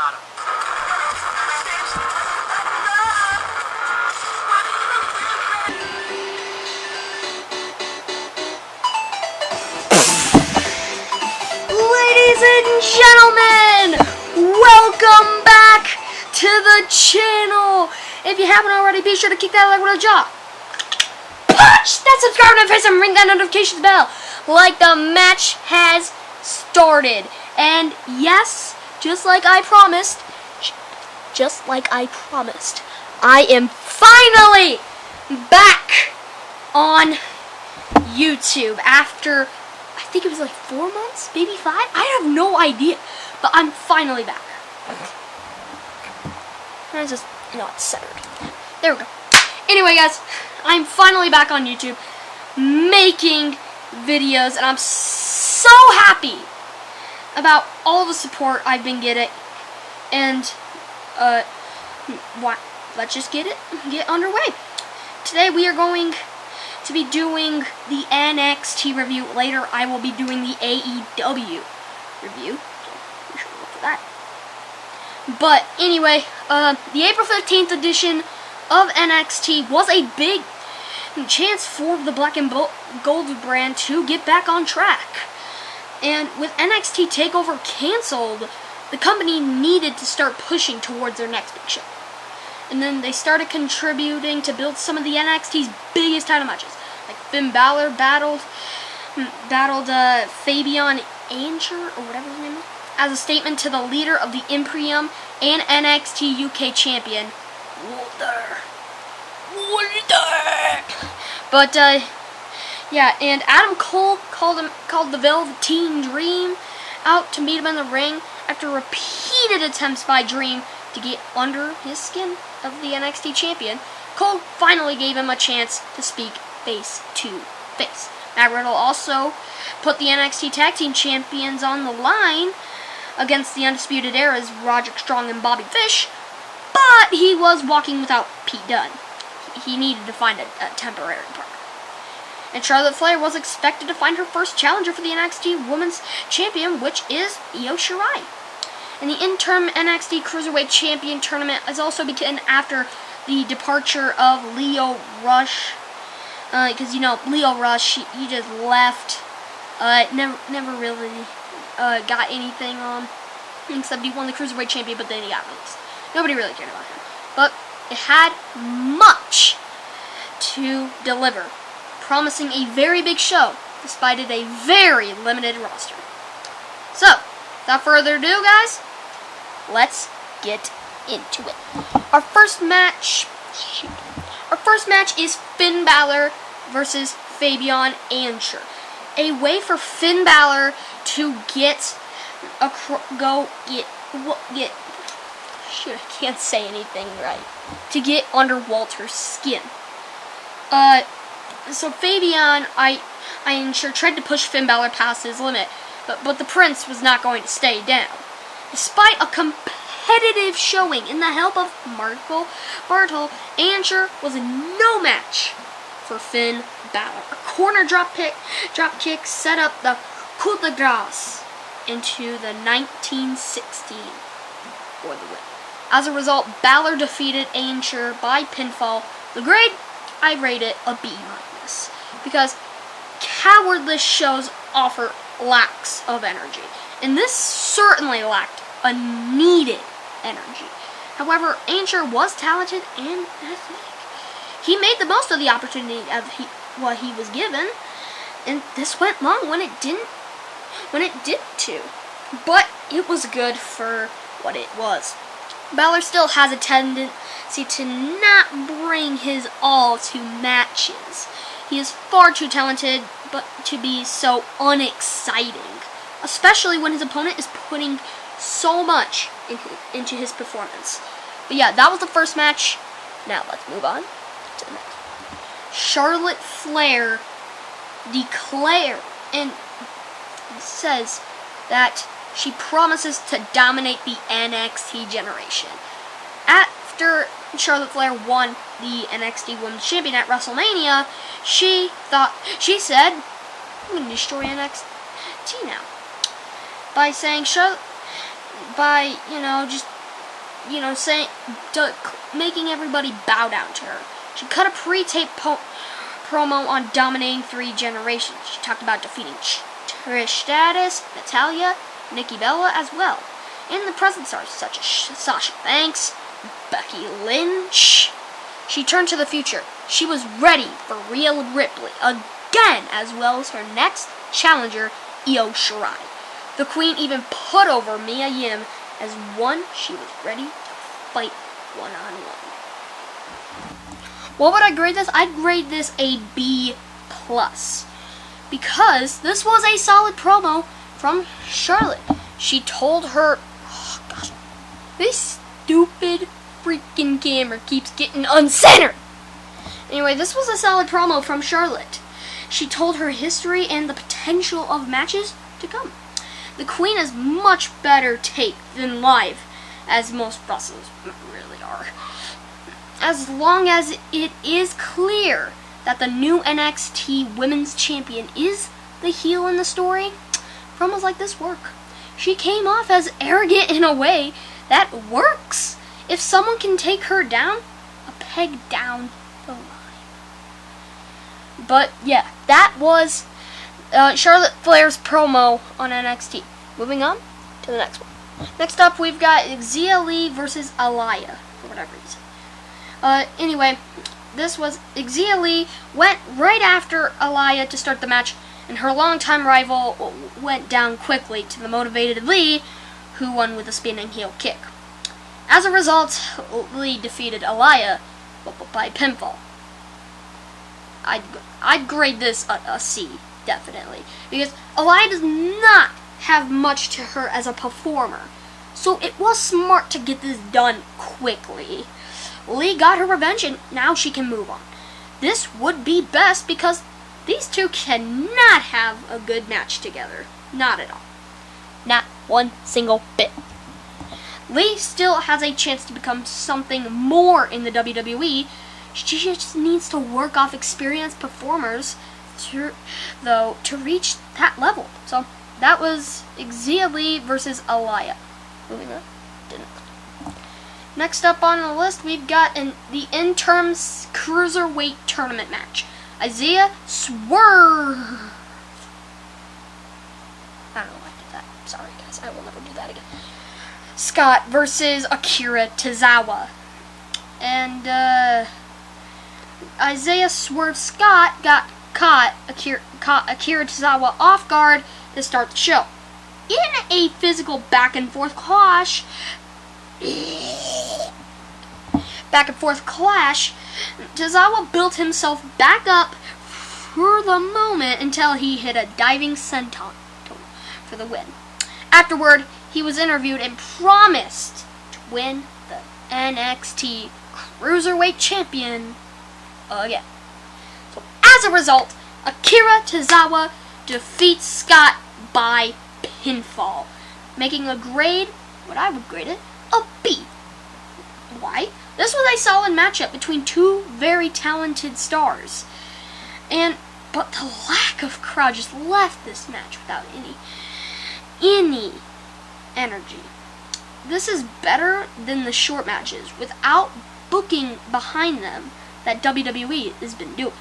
got him. Ladies and gentlemen, welcome back to the channel. If you haven't already, be sure to kick that like with a jaw. Punch that subscribe notification and ring that notifications bell like the match has started. And yes, just like I promised, I am finally back on YouTube after, I think it was like 4 months, maybe 5. I have no idea, but I'm finally back. I just, it's centered. There we go. Anyway, guys, I'm finally back on YouTube making videos, and I'm so happy about all the support I've been getting. And let's just get underway. Today we are going to be doing the NXT review. Later I will be doing the AEW review, so be sure to look for that. But anyway, the April 15th edition of NXT was a big chance for the Black and Gold brand to get back on track. And with NXT TakeOver canceled, the company needed to start pushing towards their next big show. And then they started contributing to build some of the NXT's biggest title matches. Like Finn Balor battled Fabian Aichner, or whatever his name is, as a statement to the leader of the Imperium and NXT UK champion, Walter. But yeah, and Adam Cole called the Velveteen Dream out to meet him in the ring after repeated attempts by Dream to get under his skin of the NXT champion. Cole finally gave him a chance to speak face to face. Matt Riddle also put the NXT Tag Team Champions on the line against the Undisputed Era's Roderick Strong and Bobby Fish, but he was walking without Pete Dunne. He needed to find a temporary partner. And Charlotte Flair was expected to find her first challenger for the NXT Women's Champion, which is Io Shirai. And the interim NXT Cruiserweight Champion tournament has also begun after the departure of Lio Rush. Because, Lio Rush, he just left. Never really got anything on, except he won the Cruiserweight Champion, but then he got released. Nobody really cared about him. But it had much to deliver, promising a very big show, despite it a very limited roster. So, without further ado, guys, let's get into it. Our first match is Finn Balor versus Fabian Aichner. A way for Finn Balor to to get under Walter's skin. So Fabian Aichner tried to push Finn Balor past his limit, but the Prince was not going to stay down. Despite a competitive showing in the help of Marco Bartel, Aichner was no match for Finn Balor. A corner drop kick set up the coup de grace into the 1916 for the win. As a result, Balor defeated Aichner by pinfall. The grade, I rate it a B-, because cowardless shows offer lacks of energy, and this certainly lacked a needed energy. However, Aichner was talented and athletic. He made the most of the opportunity of what he was given, and this went long when it did to. But it was good for what it was. Balor still has a tendency to not bring his all to matches. He is far too talented but to be so unexciting, especially when his opponent is putting so much into his performance. But yeah, that was the first match. Now let's move on to the next. Charlotte Flair declared and says that she promises to dominate the NXT generation. After Charlotte Flair won the NXT Women's Champion at WrestleMania, she said, I'm going to destroy NXT now. By saying, just making everybody bow down to her. She cut a pre-tape promo on dominating 3 generations. She talked about defeating Trish Stratus, Natalya, Nikki Bella as well. And the present stars such as Sasha Banks, Becky Lynch. She turned to the future. She was ready for Rhea Ripley again, as well as her next challenger, Io Shirai. The Queen even put over Mia Yim as one she was ready to fight one-on-one. What would I grade this? I'd grade this a B+. Because this was a solid promo from Charlotte. She told her, oh gosh, this stupid freaking camera keeps getting uncentered. Anyway, this was a solid promo from Charlotte. She told her history and the potential of matches to come. The Queen is much better taped than live, as most wrestlers really are. As long as it is clear that the new NXT Women's Champion is the heel in the story, promos like this work. She came off as arrogant in a way that works. If someone can take her down, a peg down the line. But yeah, that was Charlotte Flair's promo on NXT. Moving on to the next one. Next up, we've got Xia Li versus Aliyah, for whatever reason. Anyway, this was Xia Li went right after Aliyah to start the match, and her longtime rival went down quickly to the motivated Li, who won with a spinning heel kick. As a result, Li defeated Aliyah by pinfall. I'd grade this a C, definitely, because Aliyah does not have much to her as a performer, so it was smart to get this done quickly. Li got her revenge, and now she can move on. This would be best because these two cannot have a good match together. Not at all. Not one single bit. Li still has a chance to become something more in the WWE. She just needs to work off experienced performers to reach that level. So that was Xia Li versus Aliyah. Moving on. Next up on the list, we've got the interim cruiserweight tournament match. Isaiah Swerve. I don't know why I did that. Sorry, guys. I will never do that again. Scott versus Akira Tozawa. And Isaiah Swerve Scott caught Akira Tozawa off guard to start the show. In a physical back and forth clash, Tozawa built himself back up for the moment until he hit a diving senton for the win. Afterward, he was interviewed and promised to win the NXT Cruiserweight Champion again. So, as a result, Akira Tozawa defeats Scott by pinfall, making what I would grade it, a B. Why? This was a solid matchup between two very talented stars. But the lack of crowd just left this match without any energy. This is better than the short matches without booking behind them that WWE has been doing.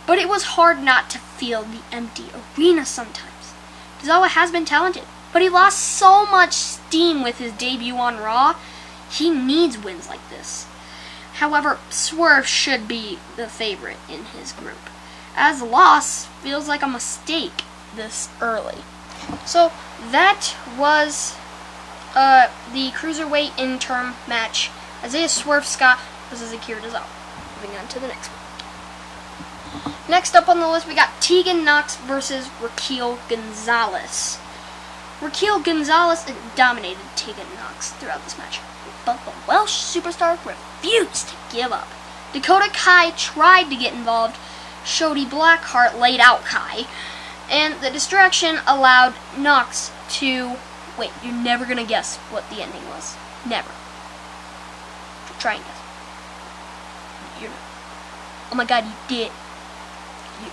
But it was hard not to feel the empty arena sometimes. Tozawa has been talented, but he lost so much steam with his debut on Raw. He needs wins like this. However, Swerve should be the favorite in his group, as the loss feels like a mistake this early. So that was the Cruiserweight interim match. Isaiah Swerve Scott versus Akira Tozawa. Moving on to the next one. Next up on the list, we got Tegan Nox versus Raquel Gonzalez. Raquel Gonzalez dominated Tegan Nox throughout this match, but the Welsh superstar refused to give up. Dakota Kai tried to get involved. Shody Blackheart laid out Kai, and the distraction allowed Nox to... Wait, you're never going to guess what the ending was. Never. Try and guess. You're not. Oh my god, you did.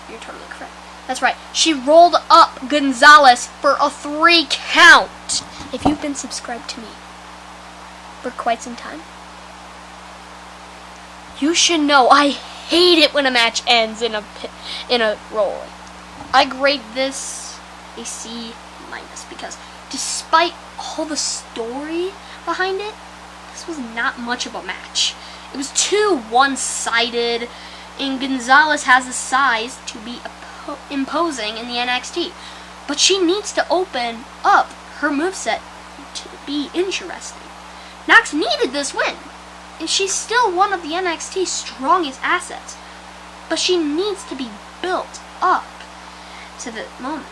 You're totally correct. That's right. She rolled up Gonzalez for a 3 count. If you've been subscribed to me for quite some time. You should know I hate it when a match ends in a roll. I grade this a C- because despite all the story behind it, this was not much of a match. It was too one-sided, and Gonzalez has the size to be imposing in the NXT. But she needs to open up her moveset to be interesting. Nox needed this win, and she's still one of the NXT's strongest assets. But she needs to be built up to the moment.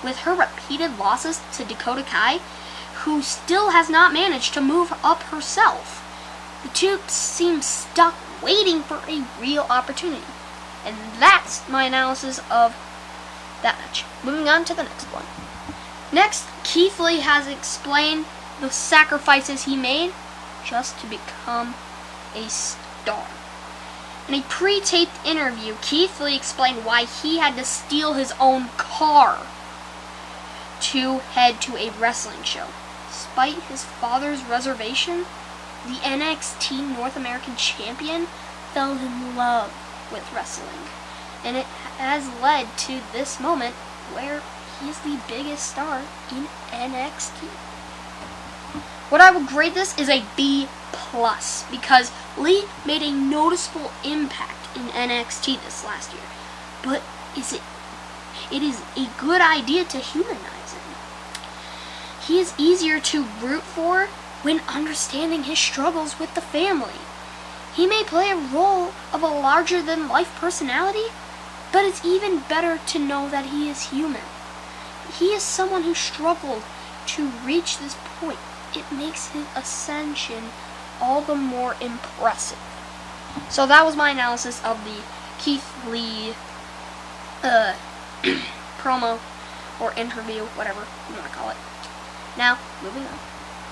With her repeated losses to Dakota Kai, who still has not managed to move up herself, the two seem stuck waiting for a real opportunity. And that's my analysis of that match. Moving on to the next one. Next, Keith Lee has explained the sacrifices he made just to become a star. In a pre-taped interview, Keith Lee explained why he had to steal his own car to head to a wrestling show. Despite his father's reservation, the NXT North American Champion fell in love with wrestling, and it has led to this moment where he is the biggest star in NXT. What I would grade this is a B+, because Lee made a noticeable impact in NXT this last year, but it is a good idea to humanize him. He is easier to root for when understanding his struggles with the family. He may play a role of a larger-than-life personality, but it's even better to know that he is human. He is someone who struggled to reach this point. It makes his ascension all the more impressive. So that was my analysis of the Keith Lee promo or interview, whatever you want to call it. Now, moving on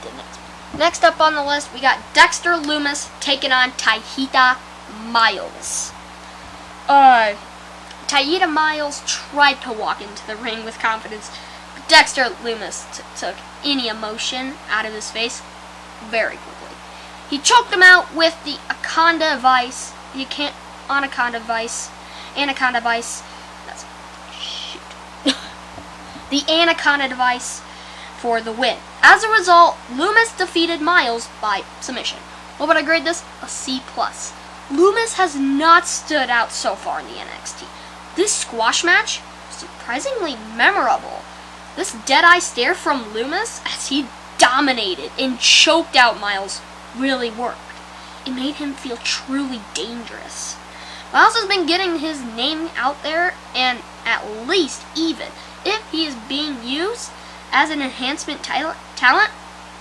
to the next one. Next up on the list, we got Dexter Lumis taking on Tahita Miles. Tahita Miles tried to walk into the ring with confidence, but Dexter Lumis took any emotion out of his face very quickly. He choked him out with the Anaconda Vice. Anaconda Vice. That's shoot. The Anaconda Device for the win. As a result, Lumis defeated Miles by submission. What would I grade this? A C+. Lumis has not stood out so far in the NXT. This squash match was surprisingly memorable. This dead-eye stare from Lumis as he dominated and choked out Miles really worked. It made him feel truly dangerous. Miles has been getting his name out there, and at least even if he is being used as an enhancement talent,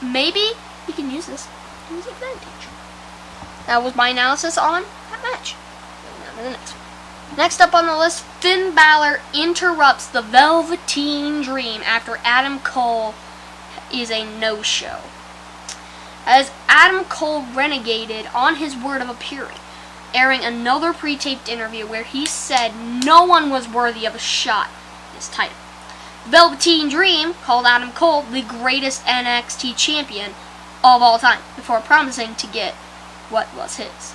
maybe he can use this to his advantage. That was my analysis on that match. Moving on to the next one. Next up on the list, Finn Balor interrupts the Velveteen Dream after Adam Cole is a no-show. As Adam Cole renegaded on his word of appearing, airing another pre-taped interview where he said no one was worthy of a shot at his title. Velveteen Dream called Adam Cole the greatest NXT champion of all time before promising to get what was his.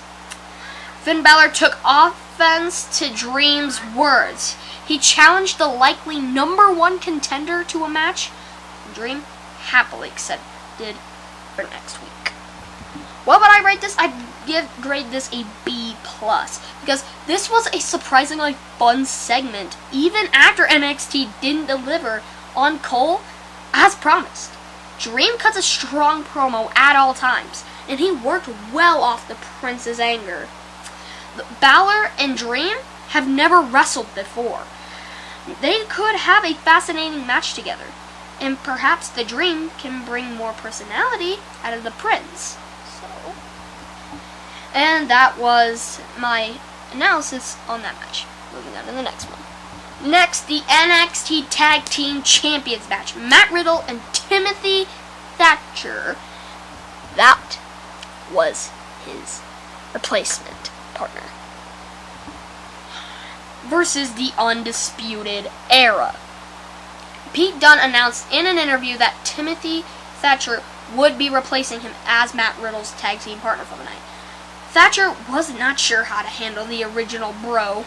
Finn Balor took offense to Dream's words. He challenged the likely #1 contender to a match. Dream happily accepted for next week. What would I rate this? I'd grade this a B+, because this was a surprisingly fun segment, even after NXT didn't deliver on Cole as promised. Dream cuts a strong promo at all times, and he worked well off the Prince's anger. Balor and Dream have never wrestled before. They could have a fascinating match together, and perhaps the Dream can bring more personality out of the Prince. And that was my analysis on that match. Moving on to the next one. Next, the NXT Tag Team Champions match. Matt Riddle and Timothy Thatcher. That was his replacement partner. Versus the Undisputed Era. Pete Dunne announced in an interview that Timothy Thatcher would be replacing him as Matt Riddle's tag team partner for the night. Thatcher was not sure how to handle the original bro,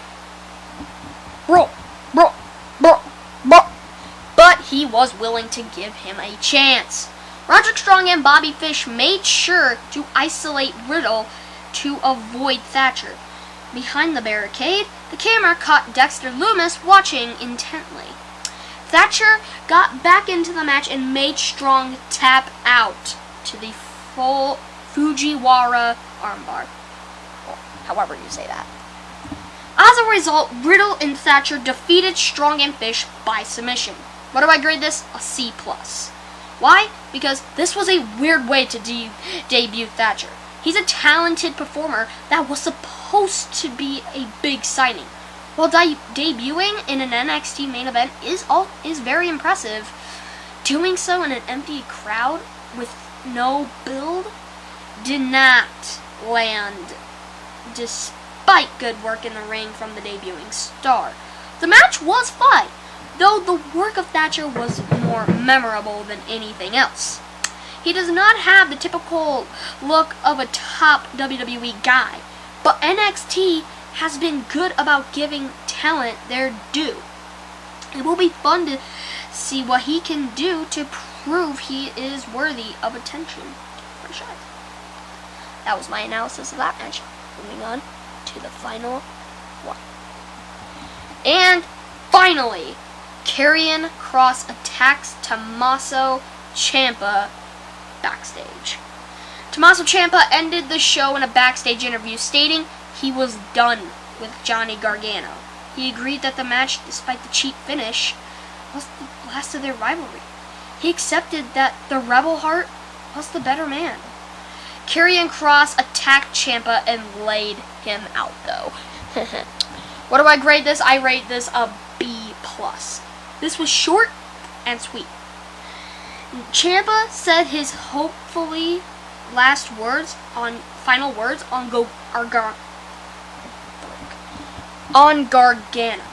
but he was willing to give him a chance. Roderick Strong and Bobby Fish made sure to isolate Riddle to avoid Thatcher. Behind the barricade, the camera caught Dexter Lumis watching intently. Thatcher got back into the match and made Strong tap out to the full Fujiwara armbar. Or however you say that. As a result, Riddle and Thatcher defeated Strong and Fish by submission. What do I grade this? A C+. Why? Because this was a weird way to debut Thatcher. He's a talented performer that was supposed to be a big signing. While debuting in an NXT main event is very impressive, doing so in an empty crowd with no build did not land despite good work in the ring from the debuting star. The match was fine, though the work of Thatcher was more memorable than anything else. He does not have the typical look of a top WWE guy, but NXT has been good about giving talent their due. It will be fun to see what he can do to prove he is worthy of attention. For sure. That was my analysis of that match. Moving on to the final one. And finally, Karrion Kross attacks Tommaso Ciampa backstage. Tommaso Ciampa ended the show in a backstage interview stating he was done with Johnny Gargano. He agreed that the match, despite the cheap finish, was the last of their rivalry. He accepted that the Rebel Heart was the better man. Karrion Kross attacked Ciampa and laid him out, though. What do I grade this? I rate this a B+. This was short and sweet. Ciampa said his hopefully final words on Gargano.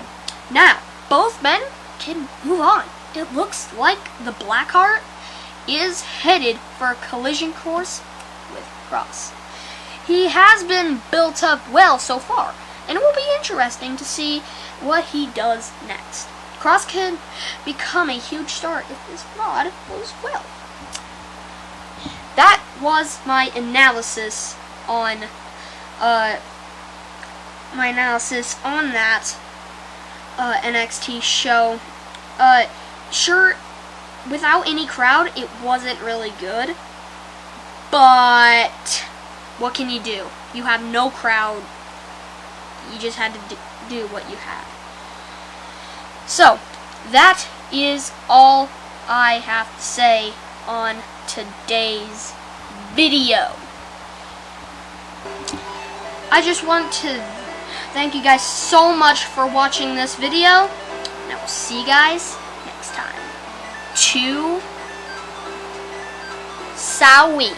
Now, both men can move on. It looks like the Blackheart is headed for a collision course with Kross. He has been built up well so far, and it will be interesting to see what he does next. Kross can become a huge star if this rod goes well. That was my analysis on that NXT show. Sure, without any crowd, it wasn't really good. But what can you do? You have no crowd. You just had to do what you had. So, that is all I have to say on today's video. I just want to thank you guys so much for watching this video, and I will see you guys next time. 2 Sawi.